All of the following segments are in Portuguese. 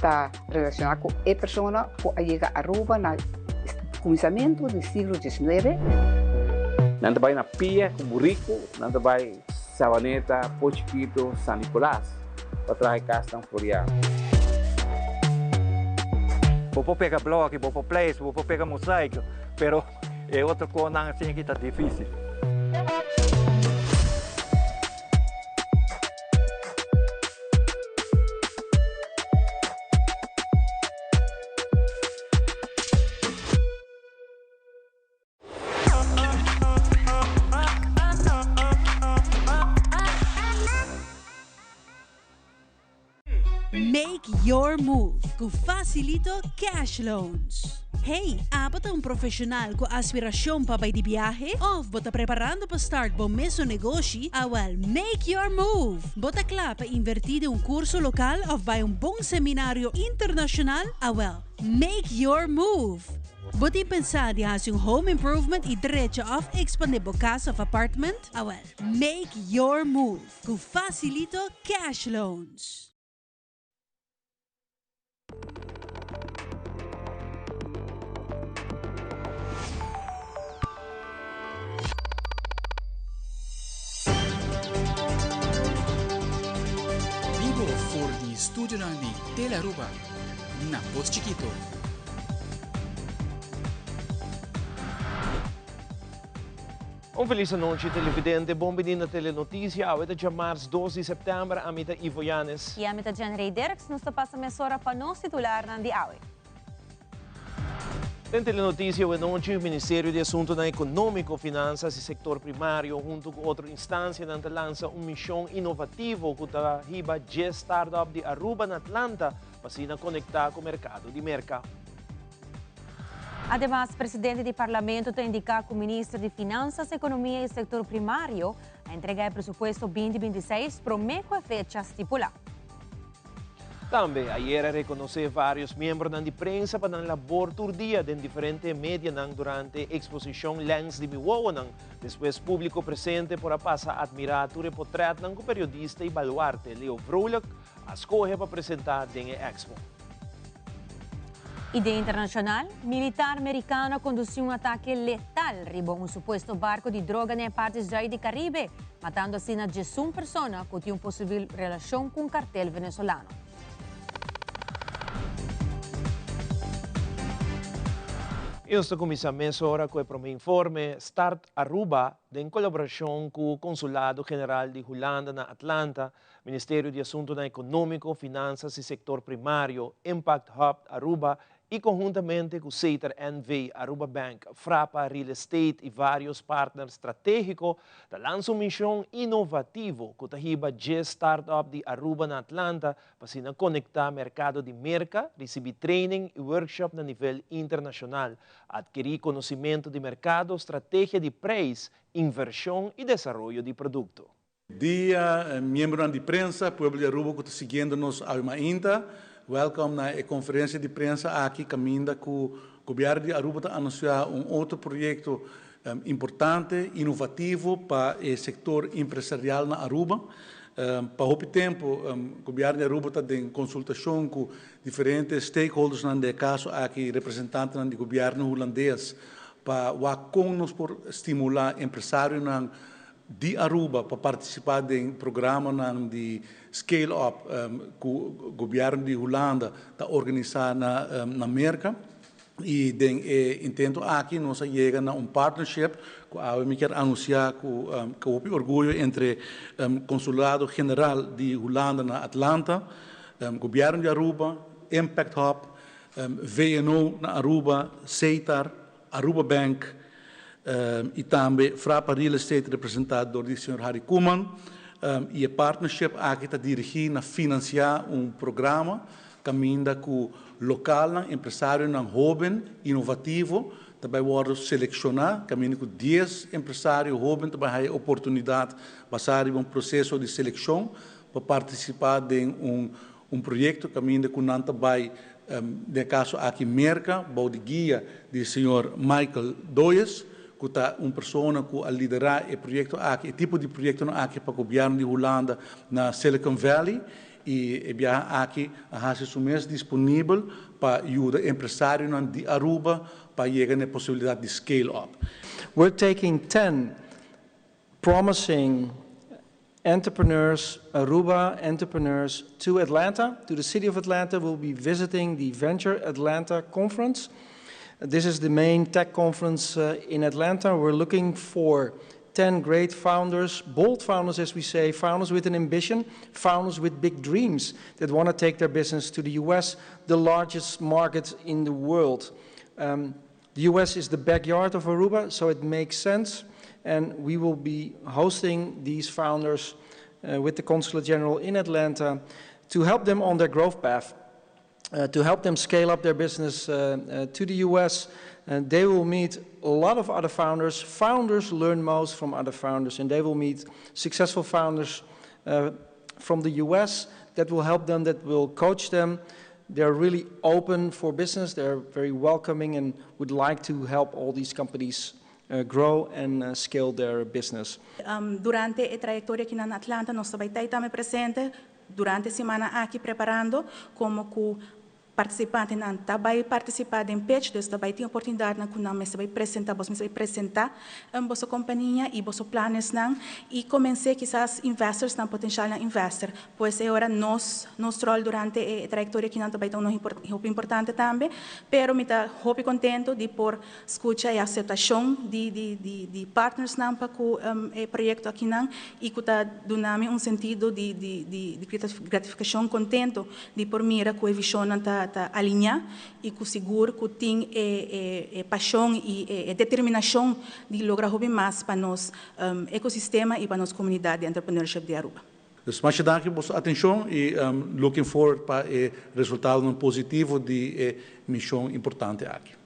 está relacionado con esa persona que llega a Aruba en el comienzo del siglo XIX. Nanta vai na Pia, Cumurico, nanta vai Sabaneta, Pochiquito, San Nicolás, para trazer castan Floriano. Vou pegar bloco, vou place, vou pegar mosaico, pero é outra coisa assim que está difícil. Make your move com Facilito Cash Loans. Hey, bota profissional com aspiração para ir de viagem? Ou bota preparando para start bom mesmo negócio? Well, make your move. Bota claro para invertir em curso local ou vai bom seminário internacional? Well, make your move. Bota pensar de fazer home improvement e direito of expandir a casa ou apartment? Well, make your move com Facilito Cash Loans. Voor die studiolang di Telaruba, na Pochiquito. Feliz noite, televidente. Bom menino na Telenotícia. Hoje é março 12 de setembro. A mim é Ivo Yanes. E a mim é Janrey Derks. Nos passa a mesora para nós titular na de hoje. Na Telenotícia, hoje noite, o Ministério de Assuntos Econômico, Finanças e Sector Primário, junto com outra instância, lança uma missão inovativa que está riba de startup de Aruba, na Atlanta, para se conectar com o mercado de mercado. Además, o presidente do Parlamento tem indicado que o ministro de Finanças, Economia e Sector Primário a entregar o presupuesto 2026 promete a fecha estipulada. Também, ayer reconheceu vários membros da imprensa para a labor turdia em diferentes mídias durante a exposição Lens de Milwaukee. Depois, público presente para passar a admirar o reportagem do periodista e baluarte Leo Vrolijk, a escolha para apresentar na Expo. E de internacional, militar americano conduziu ataque letal riba suposto barco de droga na parte do Caribe, matando assim 11 pessoas que tinham possível relação com o cartel venezuelano. Esta comissão mesora com o informe Start Aruba, em colaboração com o Consulado General de Holanda na Atlanta, Ministério de Assuntos Econômicos, Finanças e Sector Primário, Impact Hub Aruba e conjuntamente com o Seiter NV, Aruba Bank, Frapa Real Estate e vários partners estratégicos, lançam uma missão inovativa que está de startup de Aruba na Atlanta para se conectar ao mercado de merca, receber training e workshop a nível internacional, adquirir conhecimento de mercado, estratégia de preço, inversão e desenvolvimento de produto. Dia, membro da imprensa, povo de Aruba que está seguindo-nos ainda. Welcome na conferência de imprensa aqui, caminho que o governo de Aruba está anunciando outro projeto importante, inovativo para o setor empresarial na Aruba. Para o tempo, o governo de Aruba está em consultação com diferentes stakeholders, no caso aqui, representantes do governo holandês, para por estimular empresários de Aruba para participar de programa de Scale Up que o governo de Holanda está organizando na América. E intento aqui nós chega a partnership que eu quero anunciar que houve orgulho entre o Consulado General de Holanda na Atlanta, governo de Aruba, Impact Hub, VNO na Aruba, Seiter, Aruba Bank, e também Frapa Real Estate representado por o Sr. Harry Koeman, e a partnership aqui está dirigindo a financiar programa caminho com local, empresário jovem, inovativo, também vamos selecionar, caminho com 10 empresários jovens, também há oportunidade de passar em processo de seleção para participar de projeto, caminho com Nanta vai, no caso aqui, Merca, de guia do Sr. Michael Doyes, que está pessoa que a liderar o projeto aqui, o tipo de projeto aqui para o governo de Holanda na Silicon Valley, e viaja aqui a su mês disponível para ajudar empresários de Aruba para chegar na possibilidade de scale up. We're taking 10 promising entrepreneurs, Aruba entrepreneurs, to Atlanta, to the city of Atlanta. We'll be visiting the Venture Atlanta conference. This is the main tech conference in Atlanta. We're looking for 10 great founders, bold founders as we say, founders with an ambition, founders with big dreams that want to take their business to the US, the largest market in the world. The US is the backyard of Aruba, so it makes sense. And we will be hosting these founders with the Consulate General in Atlanta to help them on their growth path, to help them scale up their business to the US. And they will meet a lot of other founders. Founders learn most from other founders, and they will meet successful founders from the US that will help them, that will coach them. They're really open for business. They're very welcoming and would like to help all these companies grow and scale their business. Durante a trajetória aqui na Atlanta, nós também estamos presentes durante a semana aqui preparando como participante não também participar em pitch, então também tem oportunidade na que nós vai apresentar a vossa companhia e vossos planos não e comecei quizás investors não potencial na investor, pois é hora nosso rol durante a trajetória que não também tão importante também, pero me tá muito contento de por escutar e aceitação de partners não para o projeto aqui não e que tá dando sentido de gratificação contento de por mira que a visão não tá alinhar e que seguro que tem paixão e determinação de lograr mais para nosso ecossistema e para nossa comunidade de entrepreneurship de Aruba. Dus mais dank voor uw atenção e looking forward para o resultado positivo de missão importante aqui.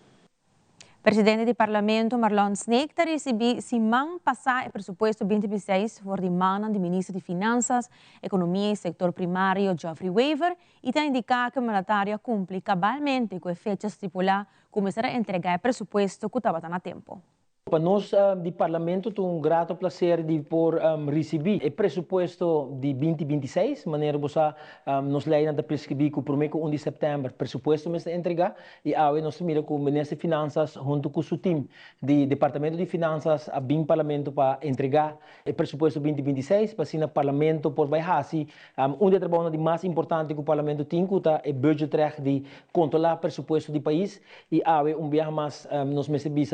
Presidente do Parlamento, Marlon Snake, recebi semana passada o presupuesto 2026 por demanda do Ministro de Finanças, Economia e Sector Primário, Geoffrey Weaver, e tem indicado que a mandatária cumpre cabalmente com a fecha estipulada, começará a entregar o presupuesto que estava a tempo. Para nós, do Parlamento, é um grato prazer de por receber o presupuesto de 2026, maneira que nos leia de prescrever que o primeiro 1 de setembro, o presupuesto me está entregar, e agora nós mira com o Ministro de Finanças, junto com o seu time, do Departamento de Finanças, a bem Parlamento para entregar o presupuesto 2026, para o Parlamento por baixar de trabalho de mais importante que o Parlamento tem, que é o budget de controlar o presupuesto do país, e agora viagem mais nos recebemos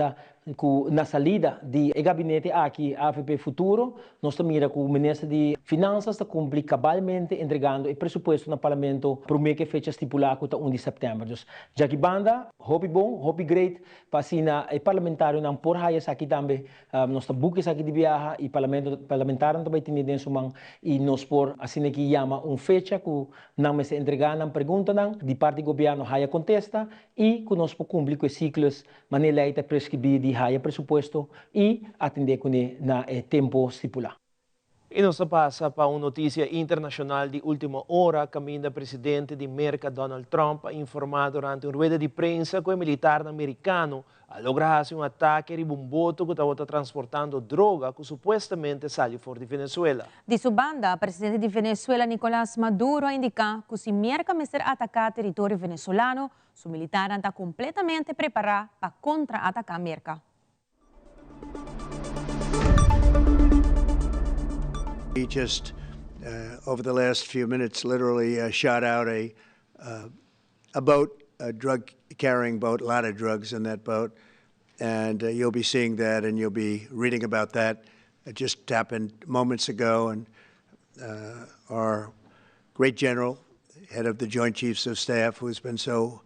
na saída do gabinete aqui, AFP Futuro, nós mira que o Ministro de Finanças está cumprir cabalmente entregando o presupuesto no Parlamento para o mês que fecha estipulado que 1 de setembro. Então, já que banda, hope bom, hope great, para o parlamentário não por raias aqui também, nós estamos aqui de viagem e o parlamentário também tem dentro mão e nós por assim que chama fecha que não me se entregar não pergunta não, de parte do governo raia contesta e que nós podemos cumprir com os ciclos maneira de prescrever de raia presupuesto e atender com na tempo estipulado. E nós passa para uma notícia internacional de última hora. Caminho do presidente de América, Donald Trump, informado durante uma rueda de prensa que o militar americano a lograr um ataque de bomboto que estava transportando droga que supostamente saiu fora de Venezuela. De sua banda, o presidente de Venezuela, Nicolás Maduro, indica que se América começar a atacar território venezuelano, o militar está completamente preparado para contra-atacar a América. He just, over the last few minutes, literally shot out a boat, a drug-carrying boat, a lot of drugs in that boat. And you'll be seeing that and you'll be reading about that. It just happened moments ago. And our great general, head of the Joint Chiefs of Staff, who's been so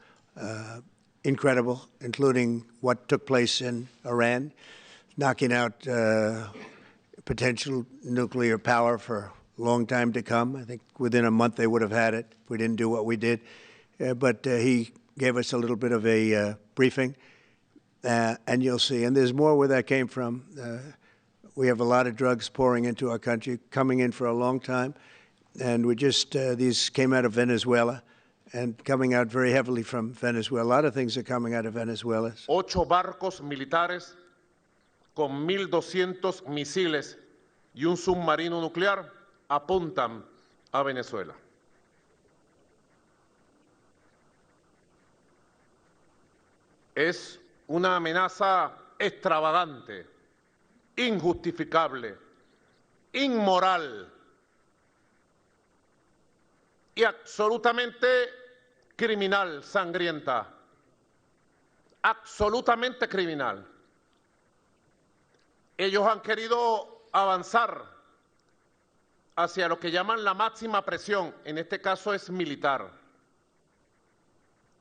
incredible, including what took place in Iran, knocking out potential nuclear power for a long time to come. I think within a month they would have had it if we didn't do what we did. But he gave us a little bit of a briefing, and you'll see. And there's more where that came from. We have a lot of drugs pouring into our country, coming in for a long time. And we just, these came out of Venezuela and coming out very heavily from Venezuela. A lot of things are coming out of Venezuela. 8 barcos militares con 1.200 misiles y un submarino nuclear apuntan a Venezuela. es una amenaza extravagante, injustificable, inmoral y absolutamente criminal, sangrienta, absolutamente criminal. Ellos han querido avanzar hacia lo que llaman la máxima presión, en este caso es militar.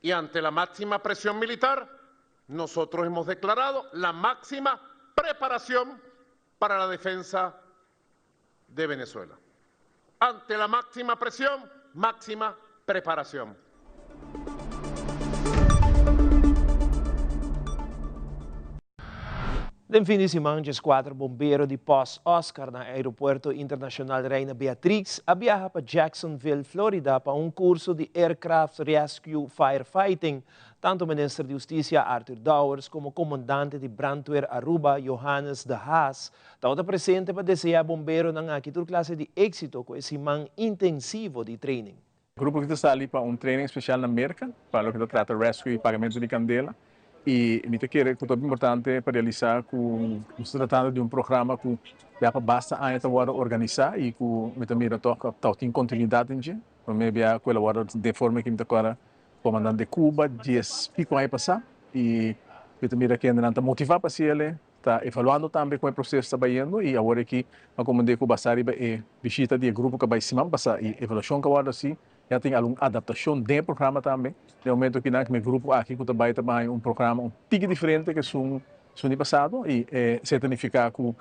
Y ante la máxima presión militar, nosotros hemos declarado la máxima preparación para la defensa de Venezuela. Ante la máxima presión, máxima preparación. Den fim de semana, os 4 bombeiros de pós-Oscar no Aeroporto Internacional Reina Beatrix viajaram para Jacksonville, Florida, para curso de Aircraft Rescue Firefighting. Tanto o ministro de Justiça, Arthur Dowers, como o comandante de Brandweer Aruba, Johannes de Haas, estavam presentes para desejar bombeiros na classe de êxito com esse man intensivo de training. O grupo que está ali para training especial na América, para o que trata rescue e pagamento de candela. E me quero que é importante para realizar com se tratando de programa que já basta a esta hora organizar e que me também toca tem continuidade em para me ver aquela hora de forma que me toca comandante de Cuba 10 pico aí passar e me também que ainda motivar para ele está evaluando também como o processo está indo e agora que a comandante Cuba sai e visita de grupo que vai se passar e avaliação que agora assim já tem alguma adaptação do programa também. No momento que meu grupo aqui que também programa pouco diferente que o ano passado e significa que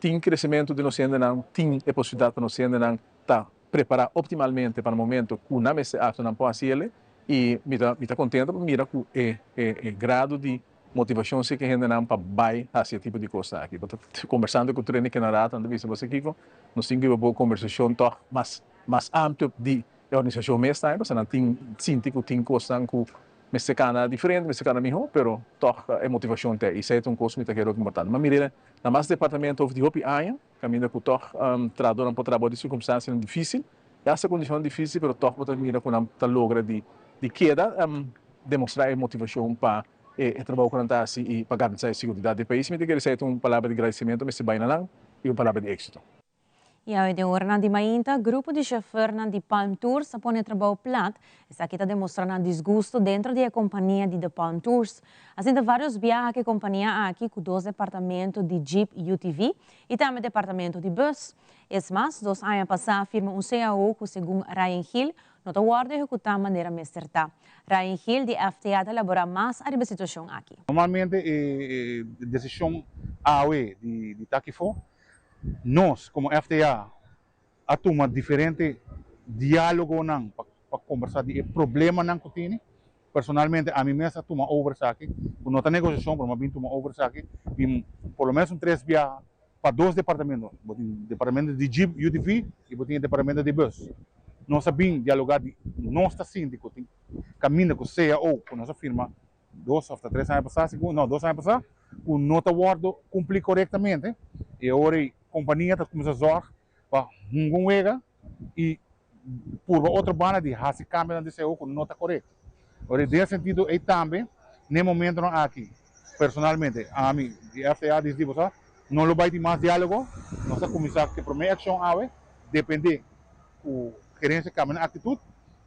tem crescimento de nós ainda não tem a possibilidade para nós ainda não estar preparado optimalmente para o momento que na mesa ato não pode ser e me está contente porque mira que é grado de motivação que ainda não para vai a esse tipo de coisa aqui. Conversando com o treino que na rata, não disse você Kiko, nós temos uma boa conversação mais ampla de a organização mesmo, mas não tem sinto que tem coisa que mexicana diferente, mexicana melhor, pero toch a motivação tem. Isso é coisa muito importante. Mas mira, na mais departamento of de hopi aia, caminho que toch trador para trabalho de circunstâncias difícil. Essa condição difícil, pero toch pode mira com a logra de queda demonstrar a motivação para trabalhar com a e para garantir a segurança do país. Me quero dizer uma palavra de agradecimento, mas se vai lá e uma palavra de êxito. E ao de orna de Mainta, grupo de chofer de Palm Tours a pone trabalho plat, está aqui demonstrando desgosto dentro da companhia de The Palm Tours. Assim, vários viajes que a companhia aqui com 2 departamentos de Jeep UTV e também departamento de bus. Es mais, 2 anos passados, firma CAO que, segundo Ryan Hill, não está guarda executar de maneira mais certa. Ryan Hill, de FTA, elabora mais a situação aqui. Normalmente, a decisão AOE de Taquifo, nós, como FTA, atuma diferente diálogo para conversar de problema que tem. Personalmente, a mim mesmo atuma oversight, por não ter negociação, por mim toma oversight, e por lo menos 3 viagens para 2 departamentos, departamento de Jeep UTV e o departamento de bus. Nós sabemos dialogar de nossa síndico, caminho com o CAO, com nossa firma, 2 ou 3 anos passados, não, 2 anos passados, o nota guardo cumprir corretamente, e agora a companhia está começando a zorgar para um e por outra banda de fazer câmera de CAO com nota correta. Agora, nesse sentido, aí também, no momento aqui, personalmente, a mim, de FTA, diz você, não vai ter mais diálogo, nós vamos começar que a primeira ação depende do gerência câmera atitude,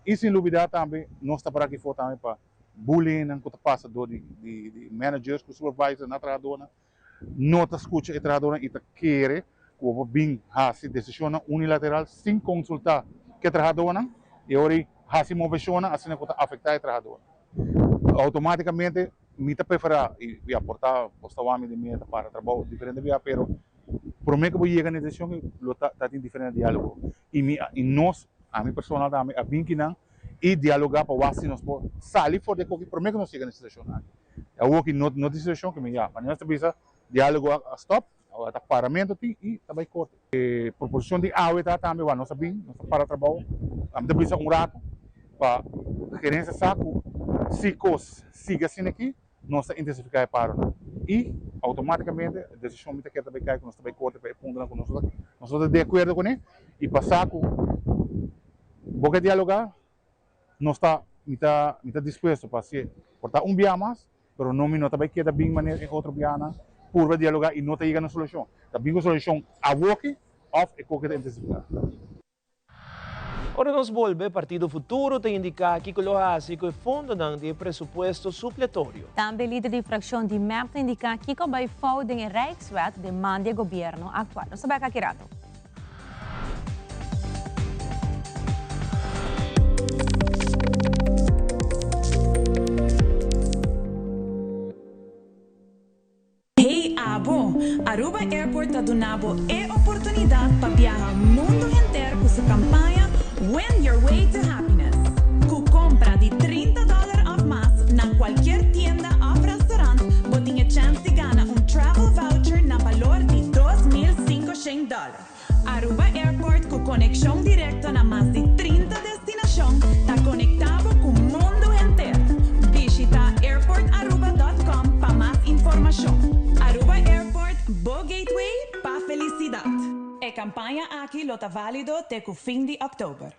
e sem dúvida também, nós estamos para aqui fora também para bullying, que passa de managers, com supervisors na trabalhadora, não está escutando a trabalhadora e está querendo que bem fazer decisão unilateral sem consultar que a trabalhadora e agora fazer movição assim que afetar a trabalhadora. Automaticamente, me está preferar e aportar postawami de minha para trabalho diferente via, pero prometo que vou chegar na decisão que está em diferente diálogo e nós, a minha personal também, a bem que não e dialogar para ver se nós podemos sair fora de qualquer prometo que nós chegamos nessa situação. É algo que não decisão que me dá, mas nós temos diálogo a stop, a paramento e também corte. Proposição de AOE também, nós sabemos, nós para trabalho, a gente precisa rato para a gerência saco, se coisas siga assim aqui, nós intensificar para e automaticamente a decisão que também cai, que nós também corte para ponto que nós estamos de acordo com ele e passar com boca dialogar, nós está disposto para se portar dia mais pero no minuto também que também maneira outro biana por dialogar e não te chega na solução. Também a solução a work of e qualquer interdisciplinar. Ora nos volve Partido Futuro te indica que o básico é fundo de presupuesto supletório. Também líder de fração de MEP indica que o vai fazer em Rijkswet demanda o governo atual. Não sabe aqui rato. Hey Abo, Aruba Airport tá donando oportunidade para viajar o mundo inteiro com sua campanha Win Your Way to Happiness. Com compra de $30 ou mais na qualquer tienda ou restaurante, você tem a chance de ganhar travel voucher na valor de $2.500. Aruba Airport com conexão direta na mais de 30 destinações, está conectado com o mundo inteiro. Visita airportaruba.com para mais informação. Aruba Airport, Bo Gateway para felicidade. A campanha aqui está válido até o fim de outubro.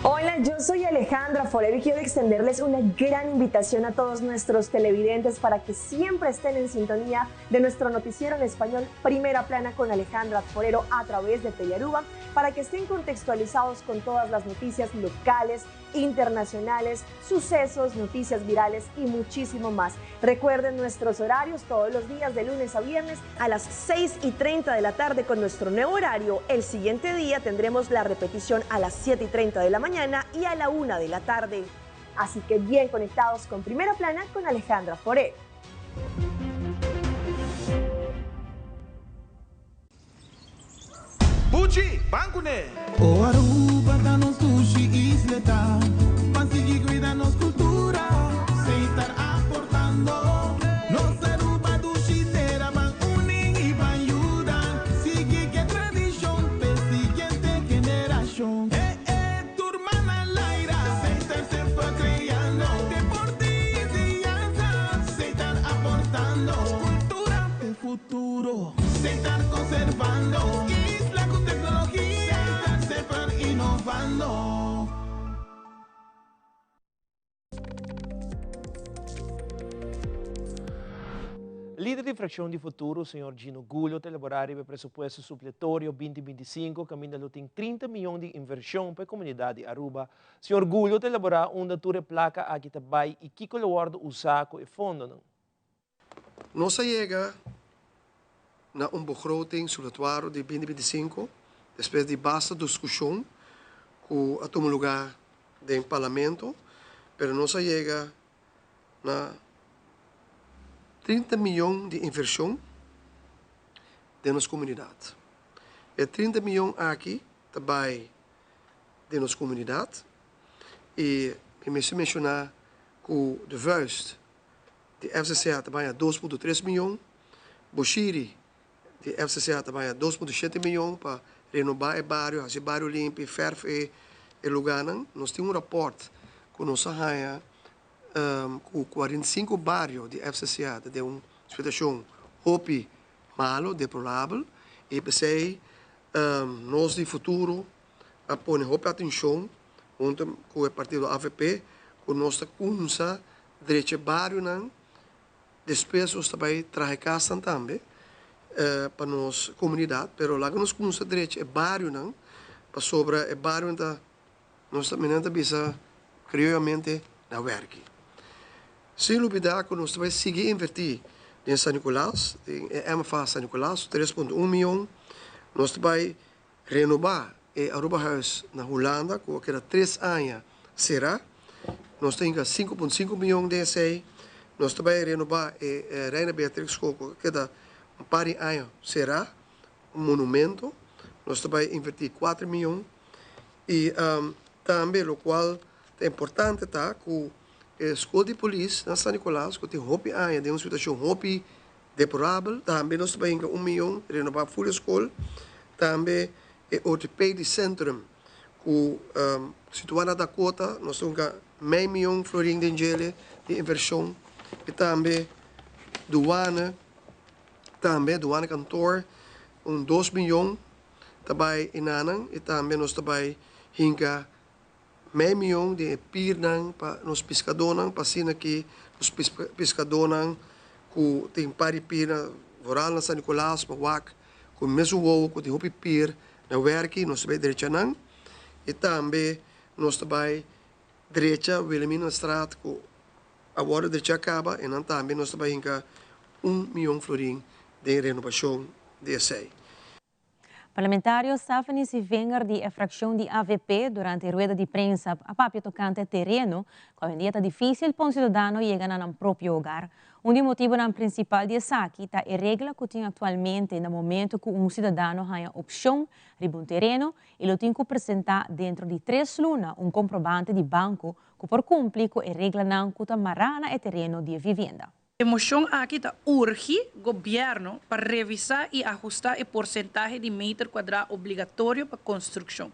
Hola, yo soy Alejandra Forero y quiero extenderles una gran invitación a todos nuestros televidentes para que siempre estén en sintonía de nuestro noticiero en español Primera Plana con Alejandra Forero a través de Telearuba, para que estén contextualizados con todas las noticias locales, internacionales, sucesos, noticias virales y muchísimo más. Recuerden nuestros horarios todos los días de lunes a viernes a las 6:30 de la tarde con nuestro nuevo horario. El siguiente día tendremos la repetición a las 7:30 de la mañana y a la 1 de la tarde. Así que bien conectados con Primera Plana con Alejandra Forero. Buchi, bancune! O Aruba danos sushi isleta, pansigi cuidanos cultura, se estar aportando. Nos Aruba dushitera van uning y van ayudan, sigue que tradición, per siguiente generación. Turmana Laira, se estar sempre creando, deporte y danza, se estar aportando, cultura del futuro, se estar conservando. Líder de fração de futuro, Sr. Gino Gullo, te elaborar o presupuesto supletório 2025, caminho tem 30 milhões de inversão para a comunidade de Aruba. Sr. Gullo, te elaborar datura placa aqui também e que colocardo usar e fundo. Nós chega na begroting supletório de 2025, depois de basta discussão com a todo lugar do parlamento, mas nós chega na 30 milhões de inversão de nossa comunidade. E 30 milhões aqui também de nossa comunidade. E me mencionar que de vuist de FCCA também é 2,3 milhões. Bochiri de FCCA também é 2,7 milhões para renovar o bairro, fazer bairro limpo, ferve e lugar. Nós temos rapport com nossa raia com 45 bairros de FCCA, de uma situação hopi malo, deplorável, e pensei, nós de futuro, a pôr hopi atenção, junto com o partido AVP, com nossa cunsa, direito bairro, depois nós também traz casa também, para nossa comunidade, mas lá que nós cunsa direito bairro, para sobre o bairro, nós também bisa criolmente na work. Sem dúvida, nós vamos seguir a investir em São Nicolás, em MFA São Nicolás, 3,1 milhões. Nós vamos renovar o Aruba House na Holanda, que era 3 anos será. Nós temos 5,5 milhões de DSI. Nós vamos renovar a Reina Beatrix Coco, que era um par de anos será, um monumento. Nós vamos investir 4 milhões. E também, o qual é importante, tá, que escola de polícia na São Nicolás, que tem hopi aia, tem uma situação hopi deplorável, também nós temos 1 milhão, renovar a full escola, também o ortopédia centrum, que situado na Dakota, nós temos meio milhão florim de ingele de inversão, e também doana cantor, 2 milhões, também em Anang, e também nós também hinga meio milhão de pirnang para nos pescadores, para sina que os pescadores que tem pari pira voral na São Nicolás, para wak, com mesmo ovo que tem hopi pir na werki, nós vai direita nang, e também nós vai direita Wilhelmina Straat, que agora direita acaba, e também nós vai hinca 1 milhão florim de renovação de essay. Parlamentário Stephanie Sivenger, de fracção de AVP, durante a rueda de prensa a papel tocante terreno, com a dieta difícil para um cidadão chegar a um próprio hogar. Um dos motivos principal de aqui é a regra que tem atualmente no momento que um cidadão tem a opção de um terreno e ele tem que apresentar dentro de 3 lunas um comprovante de banco que por cumprir com a regra não que amarra o terreno de vivenda. A moção aqui está urge o governo para revisar e ajustar o porcentaje de metro quadrado obrigatório para construção.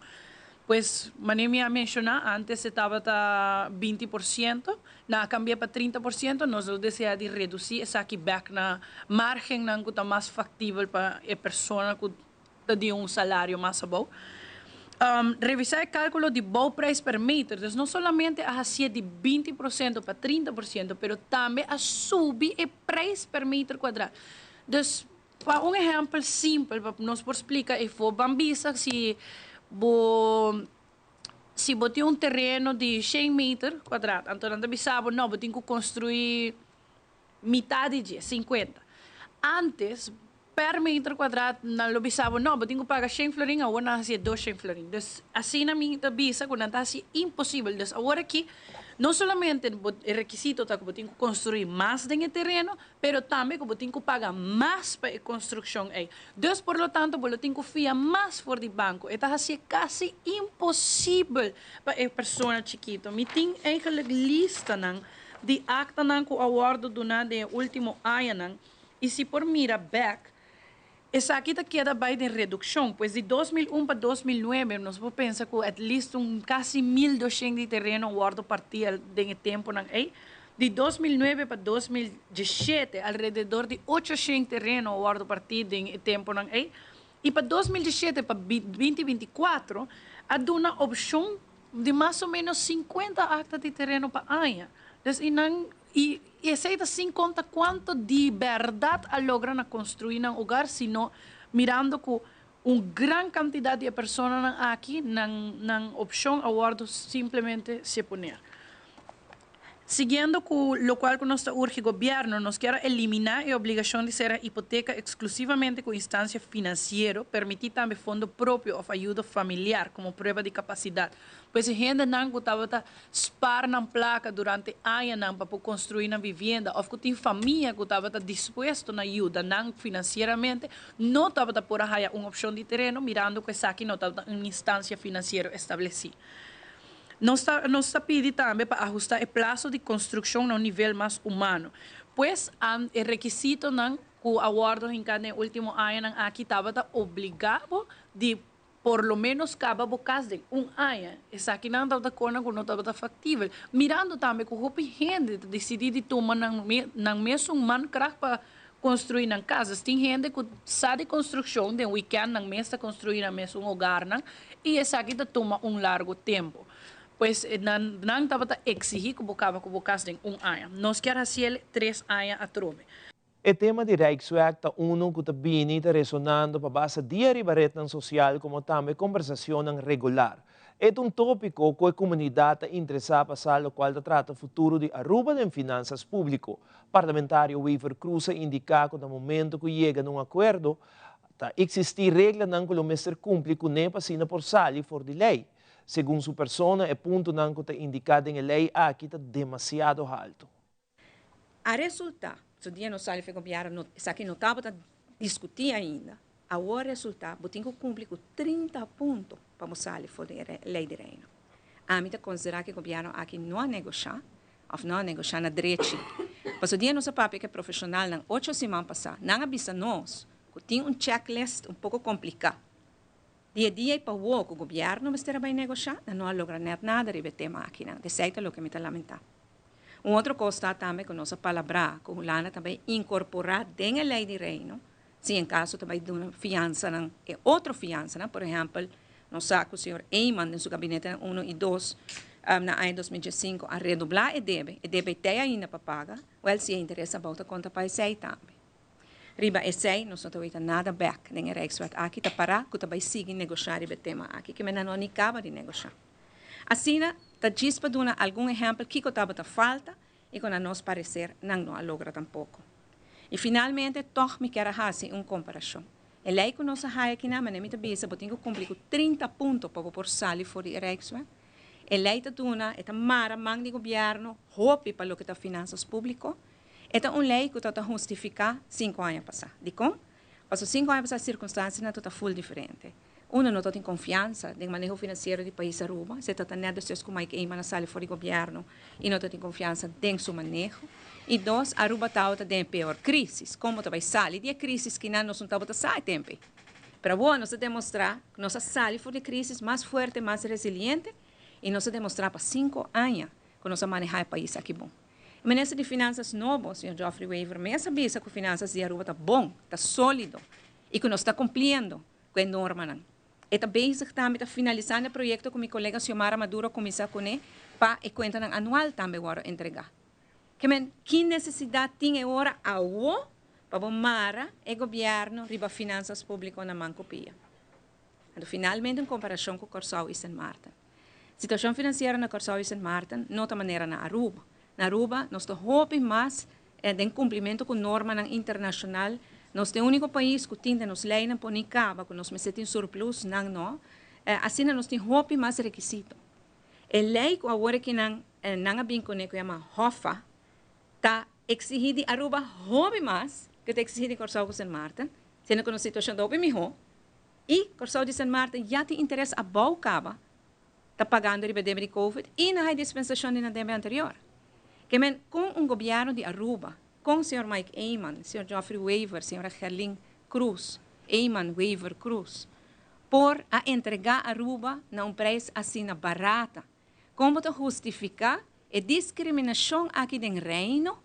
Pois, como me mencionou, antes estava a 20%, na cambiar para 30%, nós desejamos reduzir essa aqui back na margem que está mais factível para a pessoa que tem salário mais bom. Revisar o cálculo de bom preço per metro, então não somente a fazer de 20% para 30%, mas também a subir o preço per metro quadrado. Então, para um exemplo simples, para nós explicar, se for bambisa, se você tem um terreno de 100 metros quadrados, então não, você tem que construir metade de 50. Antes, per metro quadrado, não lo bisabo, não, eu tenho que pagar 100 florin, agora não é 200 florin. Então, assim na minha bisa, quando está assim, impossível. Então, agora aqui, não somente o requisito que eu tenho que construir mais no terreno, mas também que eu tenho que pagar mais para a construção. Então, por lo tanto, eu tenho que fiar mais for de banco. Então, assim, quase impossível para a pessoa chiquita. Eu tenho uma lista de acta que eu aguardo durante o último ano, e se por mira back, essa aqui queda bem de redução, pois de 2001 para 2009, nós vamos pensar que at least quase 1.200 de terreno guardo partir de tempo. De 2009 para 2017, alrededor de 800 terreno guardo partir de tempo. E para 2017 para 2024, há uma opção de mais ou menos 50 actas de terreno para ano. E aceita sem conta quanto de verdade a logran construir um lugar, sino mirando que uma grande quantidade de pessoas aqui na opção aguardo simplesmente se poner. Seguindo com lo cual que nos urge o governo, nos quer eliminar a obrigação de ser a hipoteca exclusivamente com instância financeira, permitir também fundo próprio ou ajuda familiar como prova de capacidade. Pois a gente não estava spar na placa durante anos para construir uma vivenda, ou que tem família que estava disposto a ajuda, não financeiramente, não estava por aí uma opção de terreno, mirando que essa aqui não estava em instância financeira estabelecida. Nós está pedindo também para ajustar o prazo de construção a um nível mais humano, pois o requisito que o aguardo em cada último ano aqui estava obrigado de por lo menos cada casa de ano. Isso aqui não estava não estava factível. Mirando também que o gente decidiu tomar na mesmo man para construir na casa. Tem gente que sai de construção de weekend na mesa construir na mesmo lugar e isso aqui toma largo tempo. Pois não estava exigir que o casa de ano. Nós queremos fazer 3 anos a trove. O tema de Rijksweg está que também está resonando para base de ribaretang social como também conversação regular. É tópico que a comunidade está interessada para o qual trata o futuro de Aruba em finanças públicas. Parlamentário Weaver Cruz indica que no momento que chega a acordo, existem regras que o mestre cumpre com nem passina por sali fora de lei. Segundo sua persona, o ponto que está indicado em lei aqui está demasiado alto. A resultado, o dia não sai para copiar, isso aqui não estava a discutir ainda. Agora, o resultado, eu tenho que cumprir com 30 pontos para mostrar a lei de reino. A mim, considerar que o governo aqui não é negociar, ou não é negociar na direita. Mas o dia nosso papel que é profissional, nas 8 semanas passadas, não avisa nós que tem checklist pouco complicado. Dia a dia, para o governo não vai negociar, não logra nada de tema aqui, de certo é o que me está lamentando. Outra coisa também que nossa palavra, que o Lana também incorporar dentro da lei de reino, se em caso também de uma fiança, outra fiança, por exemplo, nos saca o senhor Eyman em seu gabinete 1 e 2, na ano 2015, a redoblar e deve ter ainda para pagar, ou se interessa volta conta para esse também. Riba esse, nós não temos nada back, nem é Rijkswet aqui, está parar, que vai seguir negociar o tema aqui, que não acaba de negociar. Assim, está dispa de algum exemplo que estava falta e com a nosso parecer não logra tampouco. E finalmente, toch me quero fazer uma comparação. A lei que nós temos aqui na Manamita Bisa, eu tenho que cumprir com 30 pontos para por salir fora de Rijkswet. A lei está duna, é mara mang de governo, hope para o que está finanças públicas. É uma lei que está justificar 5 anos passar. De como? Passou 5 anos passar, as circunstâncias não estão full diferente. Uma, não tem confiança no manejo financeiro do país Aruba. Se está negociando com Mike Eyman na sala fora do governo e não tem confiança em seu manejo. E 2, Aruba está em pior crise. Como vai sair de crise que não estamos a sair tempo. Para nós demonstrar que nós saímos fora de crise mais forte, mais resiliente e nós demonstrar para 5 anos que nós manejar o país aqui bom. O ministro de Finanças novo, o senhor Geoffrey Weaver, me sabia que as finanças de Aruba está bom, está sólido e que nós está cumprindo com a norma. Está basic também, está finalizando o projeto com meu colega Xiomara Maduro, começar com ele, para a conta anual também agora entregar. Que necessidade tem agora para mara o governo riba finanças públicas na mancopia. Então, finalmente, em comparação com o Corsau e St. Martin. Situação financeira na Corsau e St. Martin, não da maneira na Aruba. Na Aruba, nós estamos mais em cumprimento com norma internacional. Nós temos o único país que tem nos leis não põe caba, que nós me em surplus, não. Assim, nós temos mais requisitos. A lei que agora que não é bem conhecida, chama HOFA, está exigindo Aruba mais que está exigindo Corsau e St. Martin, sendo que a situação da melhor. E Corsau de St. Martin já tem interesse a bom caba, está pagando o de Covid e na dispensação na DEM anterior. Que com um governo de Aruba, com o senhor Mike Eyman, o senhor Geoffrey Weaver, a senhora Gerlin Cruz, Eyman, Weaver, Cruz, por a entregar Aruba a preço assim barata, como te justificar a discriminação aqui no reino,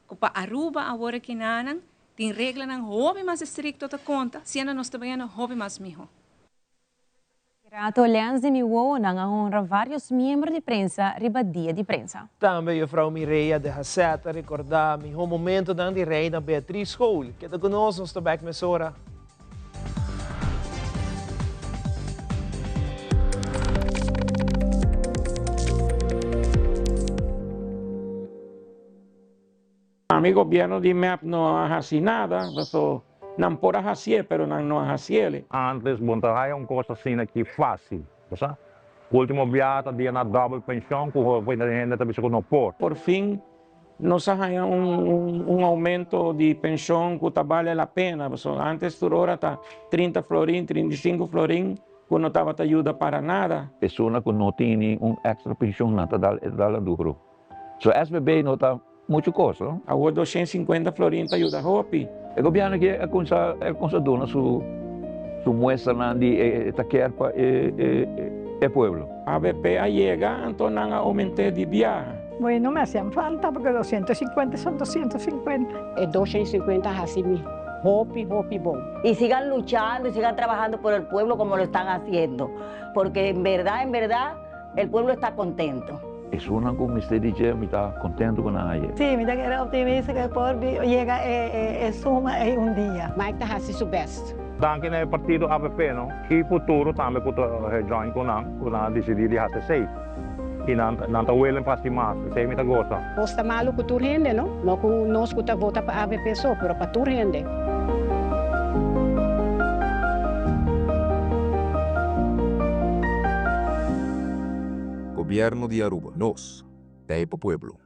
que para Aruba agora que não tem regra não hobby mais estricto da conta, se não nós também não hobby mais mijo. Rato Leans de Miwo honra vários membros de prensa riba dia de prensa. Também a Frau Mireia de Hasseta recordar o momento da reina Beatriz Hole, que está conosco nos tabak mesora. Mi gobierno di MEP no hace nada, não por hacer, pero não hacer. Antes, montar uma coisa assim aqui fácil, sabe? O último viaje dia na double pensão, que foi na gente também se não pode. Por fim, nós temos aumento de pensão que vale a pena. Antes, por hora, está 30 florim, 35 florim, que não estava ajuda para nada. Pessoa que não tem extra pensão, não está dando duro. So, SBB não está muita coisa. Agora 250 florim ajuda a Hopi. O governo que é consador su muestra de taquer para o povo. A BP llega, então não aumenta de viaje. Bueno, me hacían falta porque 250 son 250. El 250 es así mismo. Hopi bom. Y sigan luchando y sigan trabajando por el pueblo como lo están haciendo. Porque en verdad, el pueblo está contento. Es una como usted dice, me está contento con ella. Sí, mira que era optimista que el pueblo llega suma un día. Mike está haciendo su best. Danke al partido APP, ¿no? Y futuro también puede join con decidir de hacer seis. Y no está willing para más, se me está goza. Está malo que tu gente, ¿no? No que nos gusta votar para APP só, pero para tu gente. Gobierno de Aruba. Nos. Taipa Pueblo.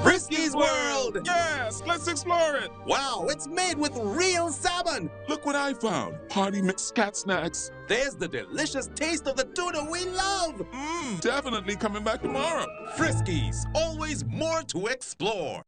Frisky's World! Yes, let's explore it! Wow, it's made with real salmon! Look what I found. Party mixed cat snacks. There's the delicious taste of the tuna we love! Definitely coming back tomorrow. Frisky's, always more to explore.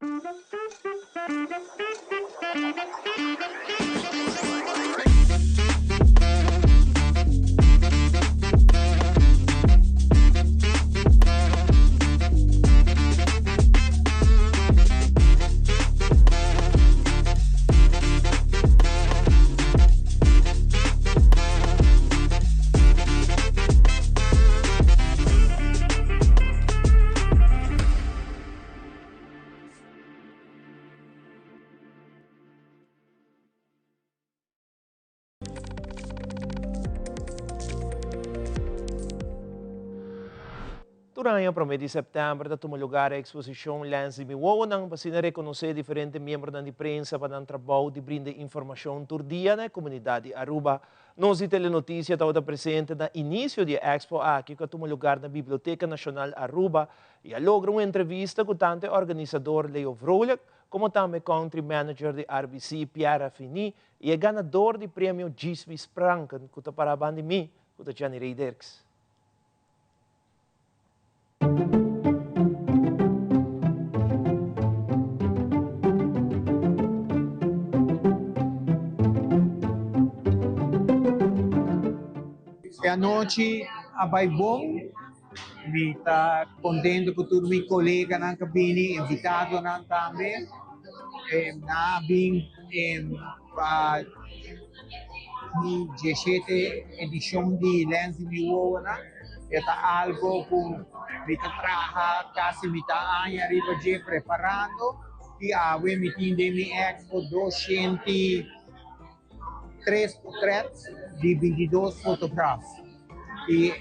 Kuraya promete setembro da tomar lugar a exposição Lens de Miwo nang para reconhecer diferentes membros da imprensa para dar trabalho de brindar informação todo dia na comunidade de Aruba. Nós e Telenotícia estava presente no início da Expo aqui que tomou lugar na Biblioteca Nacional Aruba e logra uma entrevista com tanto organizador Leo Vrolijk, como também country manager de RBC Piara Fini e o ganador do prêmio Gisby Spranken que está para a banda de mim, que está Johnny Ray Dirks. A noite vai bom, me está contente com todos meus colegas na cabine, invitado também, na bem para a 17 edição de Lens de Miwo, é algo que me trabalha quase metade ano arriba já preparando e a me tem de Expo 203 portretos de 22 fotógrafos. E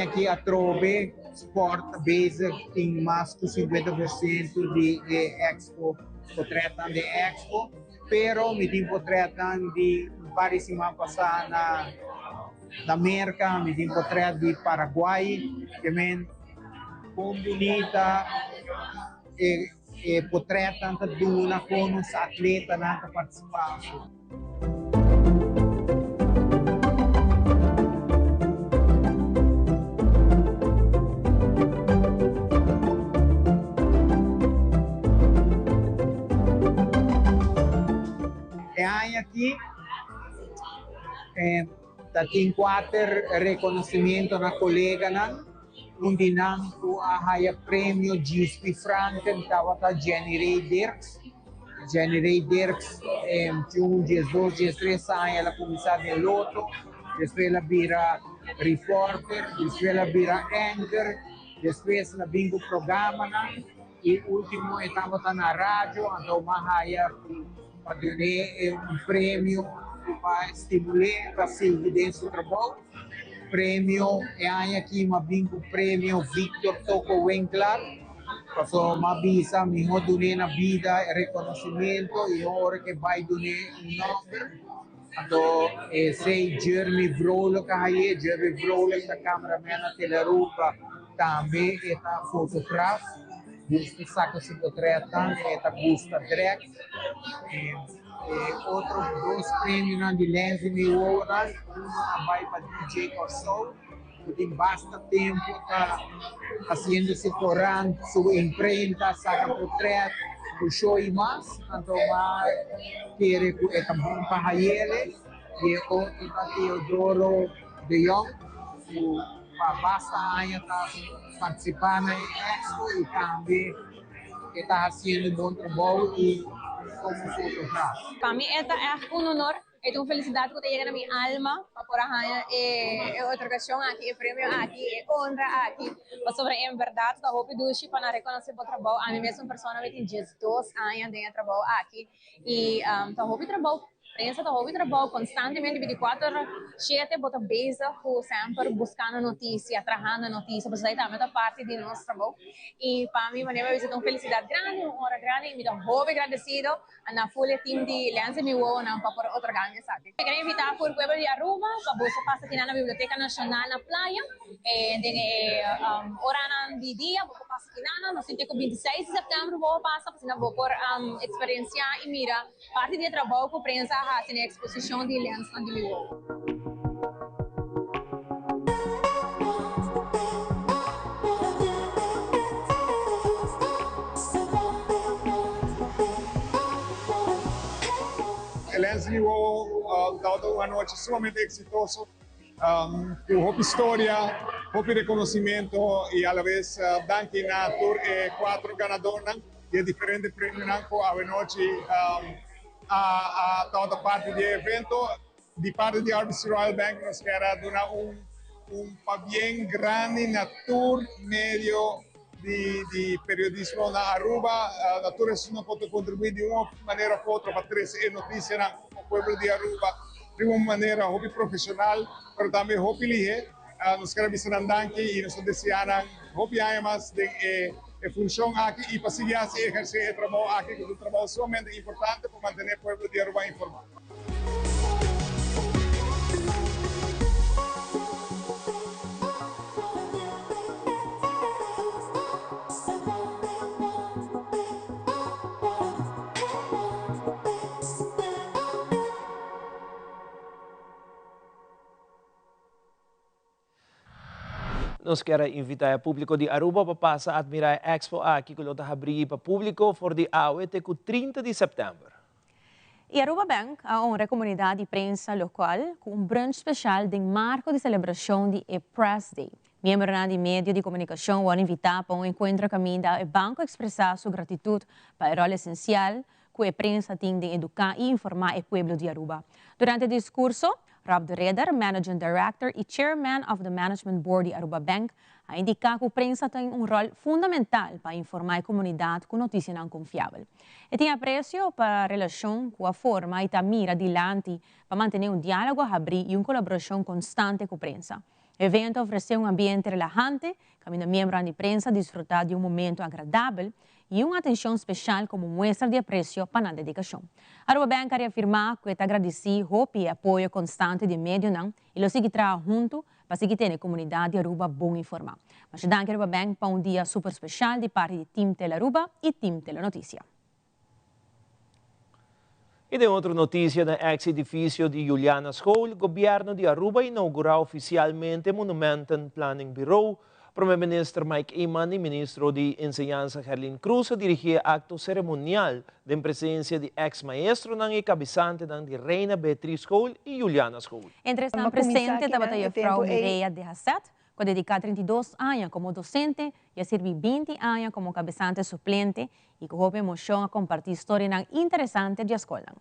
aqui a Trove Sport Base tem mais de 50% de Expo, portretos de Expo, pero me tem portretos de várias semanas passadas da América, me tem portretos de Paraguai, que é bonita, e portretos de uma com os atletas que participaram. Aqui tem 4 reconhecimentos na colega, dinâmico a prêmio Gisby Franken, estava Jenny Ray Dirks. Jenny Ray Dirks tinha 12, 13 anos, ela começou de loto, depois ela vira repórter, depois ela vira anchor, depois ela vinha o programa, e último estava na rádio, então para dar prêmio para estimular para seguir dentro do trabalho. Prêmio aqui uma bingo prêmio Victor Toko Winkler, passou uma visa, melhor donar na vida, reconhecimento e hora que vai donar nome. Então, sei Jeremy Vrolijk aí, Jeremy Vrolijk, da cameraman da Teleruba, também está fotógrafo. Gusta saca se portretos, eta gusta direct. Outros 2 prêmios de Lens de Miwo, vai para DJ Corso, que tem bastante tempo fazendo esse corante, sua imprenta, saca portretos, o show e mais. Então, querer que é bom para ele, e outro para Teodoro de Jong, para basta anos participando na Expo e também está fazendo bom trabalho e como fotógrafo. Para mim, é honor, é uma felicidade que chega na minha alma para a otorgação aqui, o prêmio aqui, a honra aqui. Mas sobre em verdade, da roupa do Chico para reconhecer o trabalho. A mim mesma pessoa que tem 12 anos de trabalho aqui e da roupa trabalho. Prensa está ouvindo trabalho constantemente 24/7, bota base sempre buscando notícia, trabalhando notícia, porque isso também é parte do nosso trabalho. E para mim, é uma felicidade grande, uma hora grande, e me dou muito agradecido na full team de Lens de Miwo para otorgar essa. Eu quero invitar por Pueblo de Aruba, para você passar aqui na Biblioteca Nacional na Playa, hora de dia, vou passar aqui no sentido que 26 de setembro vou passar, vou por experiência e mira parte do trabalho com prensa na exposição de Lens de Miwo. Lens de Miwo dado uma noite sumamente exitosa, com história, reconhecimento e a la vez danke na tour 4 ganadores de diferentes prêmios a noite a toda parte do evento. De parte de RBC Royal Bank nos quer dar bem grande na tour meio de periodismo na Aruba. A tour pode contribuir de uma maneira ou outra para trazer notícias no povo de Aruba de uma maneira hobby profissional, mas também hobby ligeiro. nos queda bisanandanki y nos desearan hopi además de función aquí y para seguir así ejercer el trabajo aquí, que es un trabajo sumamente importante para mantener el pueblo de Aruba informado. Nós queremos invitar o público de Aruba para passar a admirar a Expo aqui que está abrindo para o público for de até o 30 de setembro. E Aruba Bank honra a comunidade de prensa local com brunch especial de marco de celebração de Press Day. Membros de meio de comunicação vão invitar para um encontro caminho do banco expressar sua gratitude para o rol essencial que a prensa tem de educar e informar o povo de Aruba. Durante o discurso, Rob de Reder, Managing Director e Chairman of the Management Board de Aruba Bank, a indicar que a prensa tem rol fundamental para informar a comunidade com notícias não confiáveis. E tem apreço para a relação com a forma e a mira adiante para manter diálogo aberto e colaboração constante com a prensa. O evento ofereceu ambiente relajante, que os membros de prensa desfrutar de momento agradável e atenção especial como mostra de apreço para a dedicação. Aruba Bank quer afirmar que está agradecido e apoio constante de médio e lo sigue trabalhando junto para seguir ter a comunidade de Aruba bom informada. Mas danke Aruba Bank para dia super especial de parte de Team Tele Aruba e Team Tele Notícia. E de outra notícia, no ex-edifício de Juliana School, o governo de Aruba inaugurou oficialmente o Monument Planning Bureau. Primeiro-Ministro Mike Eman e Ministro de Enseñanza Herlin Cruz dirigiram acto cerimonial de presença de ex-maestro e cabizante de Reina Beatriz School e Juliana School. Entre estão presentes a batalha Frau Mireia de Hasset, que dedica 32 anos como docente e serve 20 anos como cabizante suplente e que houve emoção a compartilhar histórias interessantes da escola.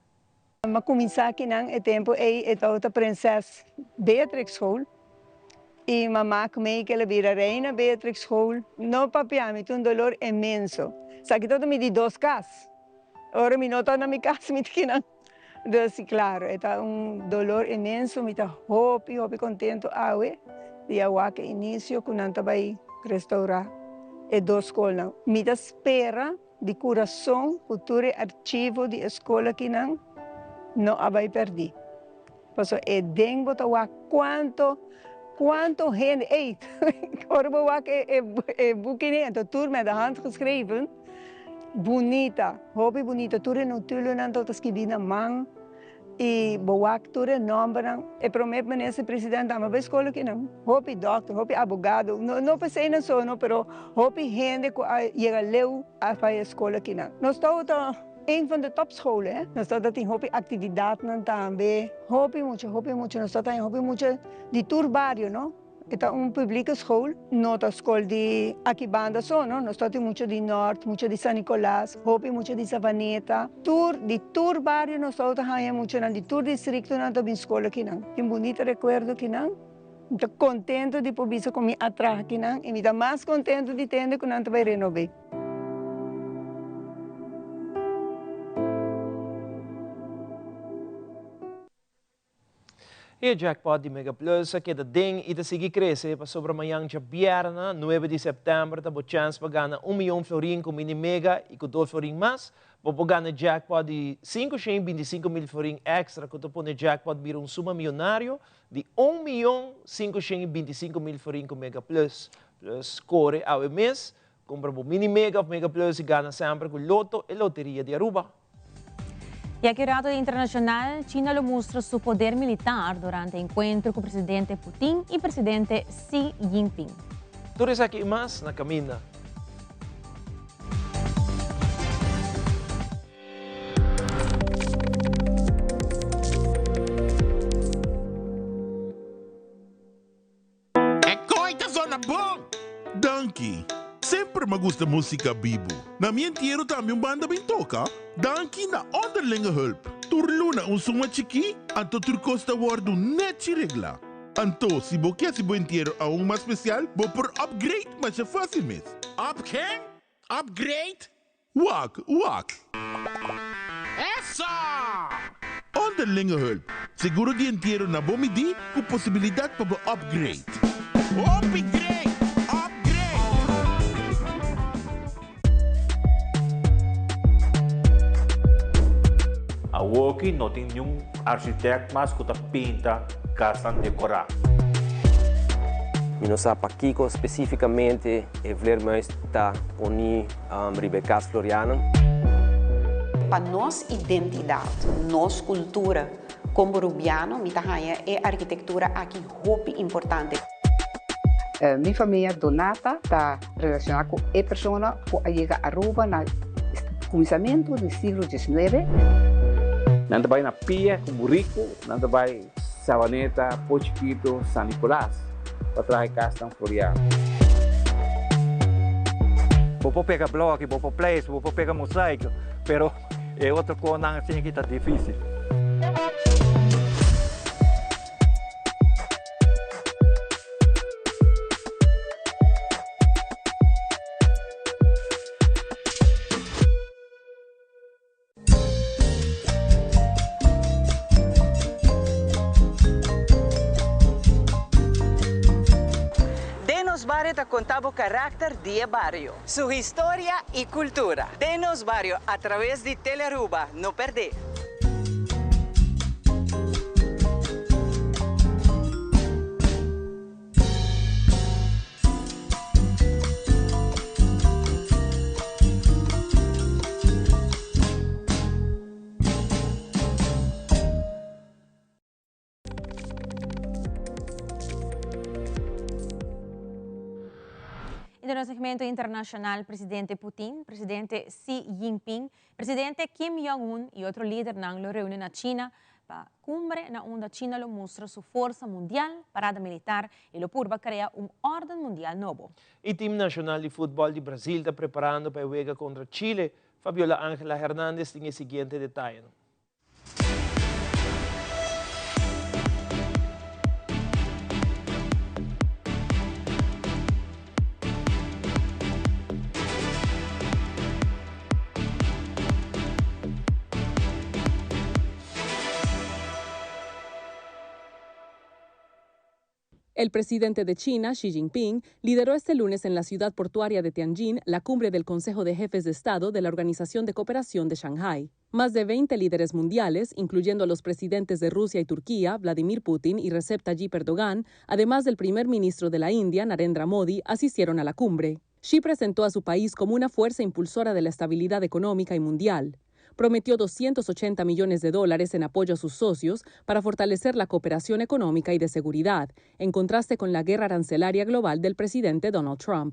Ma cominciar aqui no tempo a princesa Beatrix School. E mamá comigo que ela vira Reina Beatrix School. No papiá, me tem dolor imenso. Sabe que todo me di 2 casas. Agora me nota na minha casa, me tem que claro, é dolor imenso, me tá hopi contento awe. De agua que início com não vai restaurar e 2 escolas. Me espera de coração futuro arquivo de escola que não vai perder. Porque é dengo tá quanto gente, agora vou que boekje de turma de hand geschreven, bonita, hobby bonita, tudo no tulo não todas que vina man e boa tudo número, e prometo me nesse presidente da minha escola que não, hobby doctor, hobby advogado, não pensei não só não, pero hobby gente que chega leu a fazer escola que não. Nós estamos een van de topscholen, nós temos hobby atividade também, hobby muito, nós temos hobby muito de turbario, não? É pública escola, não é escola de aqui banda só, não? Nós temos muito de norte, muito de São Nicolás, hobby muito de Savaneta, de turbario nós temos muito de tour distrito, não temos escola aqui não. Tem bonito recuerdo que não. Estou contente de poder ver como atrás aqui não, e me dá mais contente de ter que não vai renovar. E o jackpot de Mega Plus que da ding e da seguir crescer para sobre amanhã de viernes, 9 de setembro, tá boa chance para ganhar 1 milhão florin com mini mega e com 2 florin mais, para ganhar jackpot de 525 mil florin extra, que tu põe jackpot vir suma milionário de 1 milhão 525 mil florin com Mega Plus. Plus corre ao mês, compra o mini mega ou Mega Plus e ganha sempre com loto e loteria de Aruba. E aqui no internacional, China lo mostra seu poder militar durante o encontro com o presidente Putin e o presidente Xi Jinping. Tudo isso aqui mais na caminha. É coita zona bom! Danke! Sempre me gusta música bibo. Na minha inteiro também banda bem toca. Danke na onderlinge hulp. Turluna suma chiki, anto turcosta wardu net regla. Anto, se bo quer se bo inteiro a mais especial, bo por upgrade, mas é fácil mesmo. Upgrade? Upgrade? Wak. Essa! Onderlinge hulp. Seguro de inteiro na bomidi, com possibilidade para upgrade. Upgrade! Upgrade! Awoki não tem nenhum arquiteto mais que pinta casa decorar. E nós aqui especificamente Vlermans está poni Ribecas Floriana. Para nossa identidade, nossa cultura, como rubiano, é a arquitetura aqui muito importante. Minha família Donata está relacionada com a pessoa que chega a Aruba no começamento do século XIX. Nanda vai na Pia, como Rico, nanda vai Savaneta, Pochiquito, San Nicolás, para trazer Castan Floriano. Vou pegar bloco, vou place, vou pegar mosaico, pero é outra coisa assim que está difícil. Denos Barrio te contaba el carácter de barrio, su historia y cultura. Denos Barrio a través de Telearuba, no perdés. En el segmento internacional, presidente Putin, presidente Xi Jinping, presidente Kim Jong-un y otro líder lo reúnen a China para cumbre donde China lo muestra su fuerza mundial, parada militar y lo purba crea un orden mundial nuevo. El Team Nacional de Fútbol de Brasil está preparando para jugar contra Chile. Fabiola Ángela Hernández tiene el siguiente detalle. El presidente de China, Xi Jinping, lideró este lunes en la ciudad portuaria de Tianjin la cumbre del Consejo de Jefes de Estado de la Organización de Cooperación de Shanghái. Más de 20 líderes mundiales, incluyendo a los presidentes de Rusia y Turquía, Vladimir Putin y Recep Tayyip Erdogan, además del primer ministro de la India, Narendra Modi, asistieron a la cumbre. Xi presentó a su país como una fuerza impulsora de la estabilidad económica y mundial. Prometió $280 millones en apoyo a sus socios para fortalecer la cooperación económica y de seguridad, en contraste con la guerra arancelaria global del presidente Donald Trump.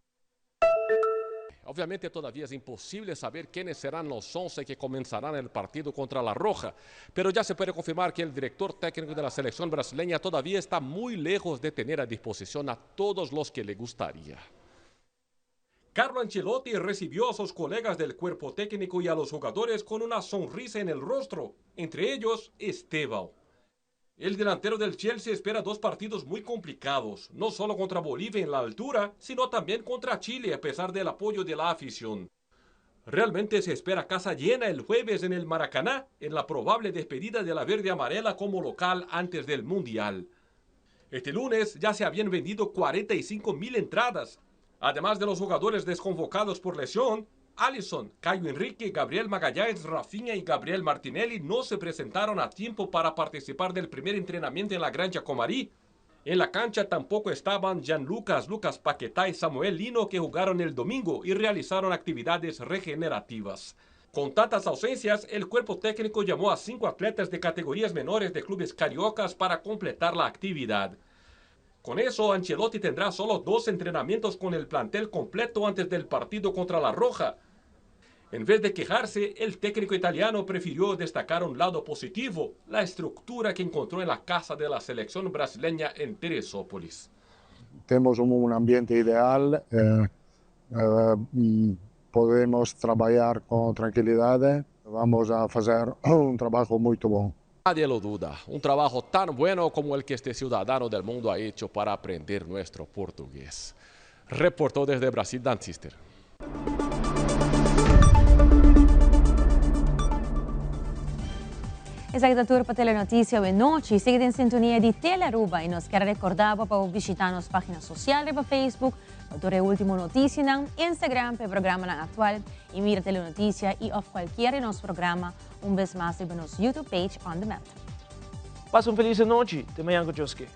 Obviamente todavía es imposible saber quiénes serán los 11 que comenzarán el partido contra La Roja, pero ya se puede confirmar que el director técnico de la selección brasileña todavía está muy lejos de tener a disposición a todos los que le gustaría. Carlo Ancelotti recibió a sus colegas del cuerpo técnico y a los jugadores con una sonrisa en el rostro, entre ellos Estevão. El delantero del Chelsea espera 2 partidos muy complicados, no solo contra Bolivia en la altura, sino también contra Chile a pesar del apoyo de la afición. Realmente se espera casa llena el jueves en el Maracaná, en la probable despedida de la verde amarela como local antes del Mundial. Este lunes ya se habían vendido 45.000 entradas. Además de los jugadores desconvocados por lesión, Alisson, Caio Henrique, Gabriel Magalhães, Rafinha y Gabriel Martinelli no se presentaron a tiempo para participar del primer entrenamiento en la Granja Comari. En la cancha tampoco estaban Gianluca, Lucas Paquetá y Samuel Lino, que jugaron el domingo y realizaron actividades regenerativas. Con tantas ausencias, el cuerpo técnico llamó a 5 atletas de categorías menores de clubes cariocas para completar la actividad. Con eso, Ancelotti tendrá solo 2 entrenamientos con el plantel completo antes del partido contra La Roja. En vez de quejarse, el técnico italiano prefirió destacar un lado positivo, la estructura que encontró en la casa de la selección brasileña en Teresópolis. Tenemos un ambiente ideal, podemos trabajar con tranquilidad, vamos a hacer un trabajo muy bueno. Nadie lo duda, un trabajo tan bueno como el que este ciudadano del mundo ha hecho para aprender nuestro portugués. Reportó desde Brasil, Dan Sister. Essa é a tour para Telenotícia de noite. Siga em sintonia de Telearuba e nos quer recordar para visitar nossa página social para Facebook, para a última notícia no Instagram, para o programa atual e mira Telenotícia e of qualquer nosso programa vez mais para nosso YouTube page on demand. Passa feliz noite. Até amanhã, Joski.